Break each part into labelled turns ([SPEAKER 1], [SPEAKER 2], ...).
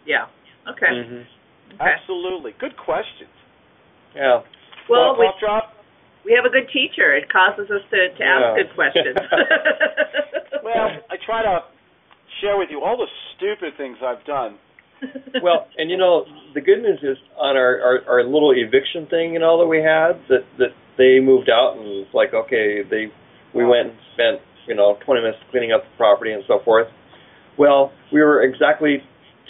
[SPEAKER 1] Yeah. Okay.
[SPEAKER 2] Mm-hmm.
[SPEAKER 1] Okay.
[SPEAKER 3] Absolutely. Good questions.
[SPEAKER 2] Yeah.
[SPEAKER 1] Well, we have a good teacher. It causes us to ask good questions.
[SPEAKER 3] Well, I try to share with you all the stupid things I've done.
[SPEAKER 2] Well, and the good news is on our little eviction thing that we had, that they moved out, and it's like, okay, we went and spent 20 minutes cleaning up the property and so forth. Well, we were exactly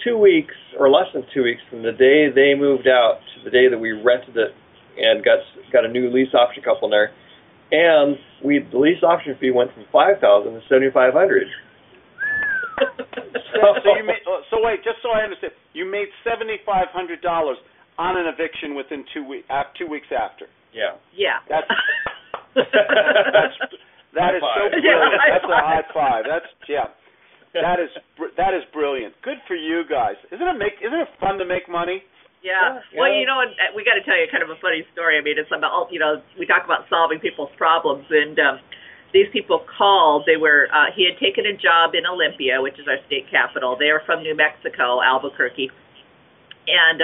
[SPEAKER 2] 2 weeks or less than 2 weeks from the day they moved out to the day that we rented it and got a new lease option couple in there, and the lease option fee went from $5,000 to $7,500.
[SPEAKER 3] So wait, just so I understand, you made $7,500 on an eviction within 2 weeks. 2 weeks after.
[SPEAKER 2] Yeah.
[SPEAKER 1] Yeah.
[SPEAKER 3] That is so brilliant. That's a high five. That is brilliant. Good for you guys. Isn't it fun to make money?
[SPEAKER 1] Yeah. Well, we got to tell you kind of a funny story. I mean, it's about, we talk about solving people's problems, and these people called. They were, he had taken a job in Olympia, which is our state capital. They are from New Mexico, Albuquerque. And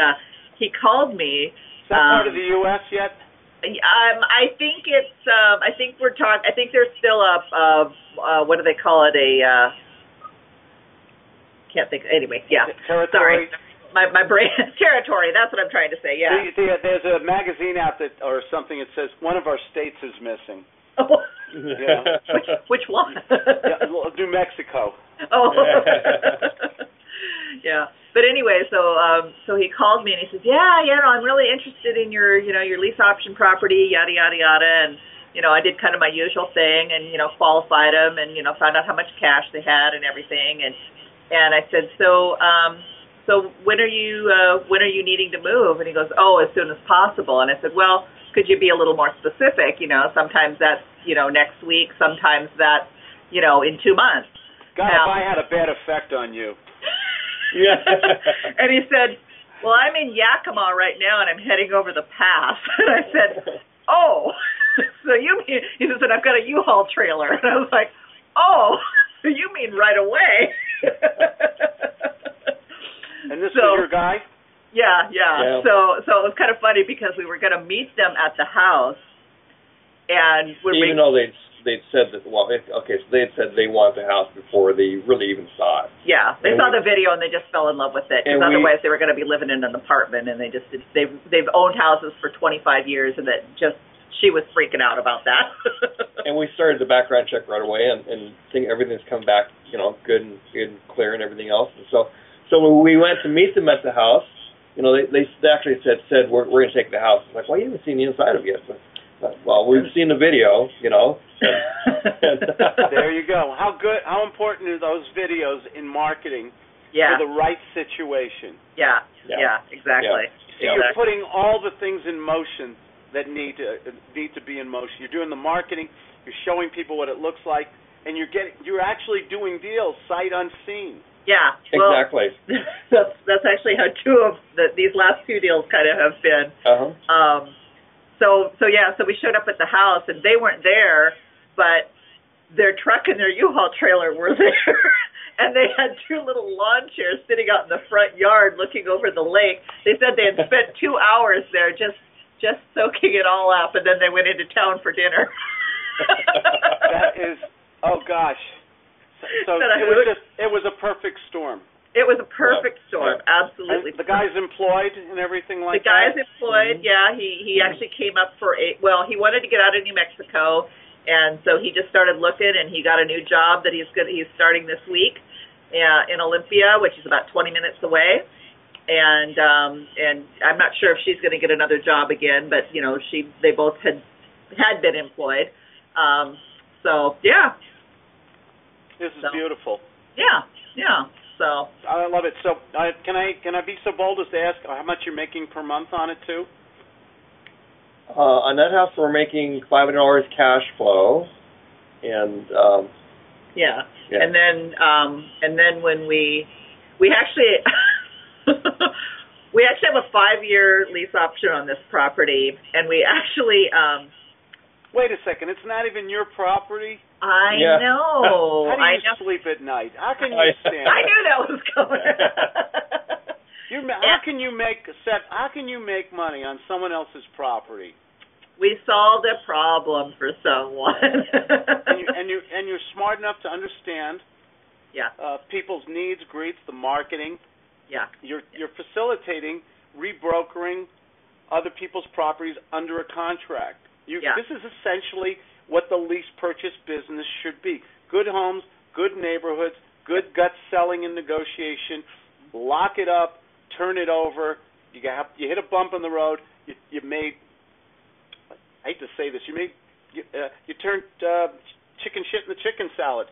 [SPEAKER 1] he called me.
[SPEAKER 3] Is that part of the U.S. yet?
[SPEAKER 1] I think it's, I think there's still what do they call it? Can't think, anyway, yeah.
[SPEAKER 3] Territory.
[SPEAKER 1] Sorry. My brain, territory, that's what I'm trying to say, yeah.
[SPEAKER 3] There's a magazine out or something that says one of our states is missing.
[SPEAKER 1] Oh.
[SPEAKER 3] Yeah.
[SPEAKER 1] Which one?
[SPEAKER 3] New Mexico.
[SPEAKER 1] Oh. Yeah. But anyway, so he called me and he says, I'm really interested in your lease option property, yada, yada, yada. And, I did kind of my usual thing and, qualified them and, found out how much cash they had and everything. And I said, so when are you needing to move? And he goes, as soon as possible. And I said, well, could you be a little more specific? Sometimes that's, next week. Sometimes that's, in 2 months.
[SPEAKER 3] God, if I had a bad effect on you.
[SPEAKER 2] Yeah.
[SPEAKER 1] And he said, well, I'm in Yakima right now, and I'm heading over the pass. And I said, so you mean, he said, I've got a U-Haul trailer. And I was like, so you mean right away.
[SPEAKER 3] And this was your guy?
[SPEAKER 1] Yeah. So it was kind of funny because we were going to meet them at the house, and
[SPEAKER 2] even though they'd said that, so they had said they wanted the house before they really even saw it.
[SPEAKER 1] Yeah, they saw the video and they just fell in love with it. Because otherwise they were going to be living in an apartment, and they've owned houses for 25 years, and she was freaking out about that.
[SPEAKER 2] And we started the background check right away, and think everything's come back, good and clear and everything else. And so when we went to meet them at the house, they actually said we're going to take the house. I'm like, well, you haven't seen the inside of it yet. Well, we've seen the video,
[SPEAKER 3] There you go. How important are those videos in marketing for the right situation?
[SPEAKER 1] Yeah, exactly.
[SPEAKER 3] Yeah. You're putting all the things in motion that need to be in motion. You're doing the marketing. You're showing people what it looks like, and you're actually doing deals sight unseen.
[SPEAKER 1] Yeah,
[SPEAKER 2] exactly.
[SPEAKER 1] That's actually how two of these last two deals kind of have been. So we showed up at the house, and they weren't there, but their truck and their U-Haul trailer were there. And they had two little lawn chairs sitting out in the front yard looking over the lake. They said they had spent 2 hours there just soaking it all up, and then they went into town for dinner.
[SPEAKER 3] That is, oh gosh. So it was a perfect storm.
[SPEAKER 1] It was a perfect storm, absolutely.
[SPEAKER 3] And the guy's employed and everything like
[SPEAKER 1] that? The guy's
[SPEAKER 3] that?
[SPEAKER 1] employed, yeah. He actually came up he wanted to get out of New Mexico, and so he just started looking, and he got a new job that he's starting this week in Olympia, which is about 20 minutes away. And I'm not sure if she's going to get another job again, but they both had been employed. So yeah.
[SPEAKER 3] This is beautiful.
[SPEAKER 1] Yeah. So
[SPEAKER 3] I love it. So can I be so bold as to ask how much you're making per month on it too?
[SPEAKER 2] On that house, we're making $500 cash flow, and
[SPEAKER 1] and then when we actually we actually have a 5-year lease option on this property, and we actually
[SPEAKER 3] wait a second, it's not even your property?
[SPEAKER 1] I know.
[SPEAKER 3] How do you sleep at night? How can you stand
[SPEAKER 1] I knew that was coming.
[SPEAKER 3] can you make money on someone else's property?
[SPEAKER 1] We solved a problem for someone.
[SPEAKER 3] and you're smart enough to understand people's needs, greets, the marketing.
[SPEAKER 1] Yeah.
[SPEAKER 3] You're facilitating rebrokering other people's properties under a contract. This is essentially what the lease purchase business should be. Good homes, good neighborhoods, good gut selling and negotiation. Lock it up, turn it over. You hit a bump in the road. You made. I hate to say this. You turned chicken shit into chicken salad.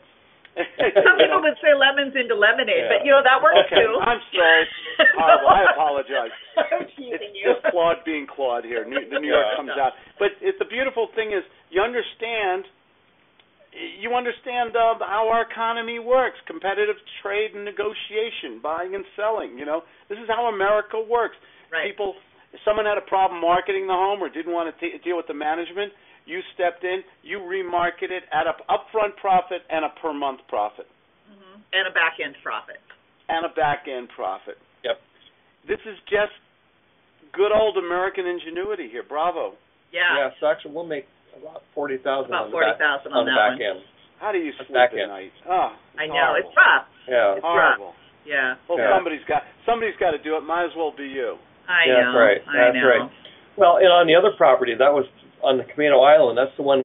[SPEAKER 1] Some people would say lemons into lemonade, but that works too.
[SPEAKER 3] I'm sorry. Horrible. I apologize.
[SPEAKER 1] I'm teasing you.
[SPEAKER 3] It's Claude being Claude here. The New York comes out. But the beautiful thing is you understand how our economy works, competitive trade and negotiation, buying and selling. This is how America works.
[SPEAKER 1] Right.
[SPEAKER 3] If someone had a problem marketing the home or didn't want to deal with the management, you stepped in, you remarket it at an upfront profit and a per-month profit.
[SPEAKER 1] Mm-hmm. And a back-end profit.
[SPEAKER 3] Yep. This is just good old American ingenuity here. Bravo.
[SPEAKER 1] Yeah.
[SPEAKER 2] Yeah, so actually we'll make about $40,000 on the back end.
[SPEAKER 3] How do you sleep at night? Oh,
[SPEAKER 1] I know. It's rough.
[SPEAKER 2] Yeah.
[SPEAKER 1] It's
[SPEAKER 3] horrible.
[SPEAKER 1] rough. Yeah.
[SPEAKER 3] Well, somebody's got to do it. Might as well be you.
[SPEAKER 1] I know.
[SPEAKER 2] That's right.
[SPEAKER 1] I know.
[SPEAKER 2] Right. Well, and on the other property, that was on the Camino Island. That's the one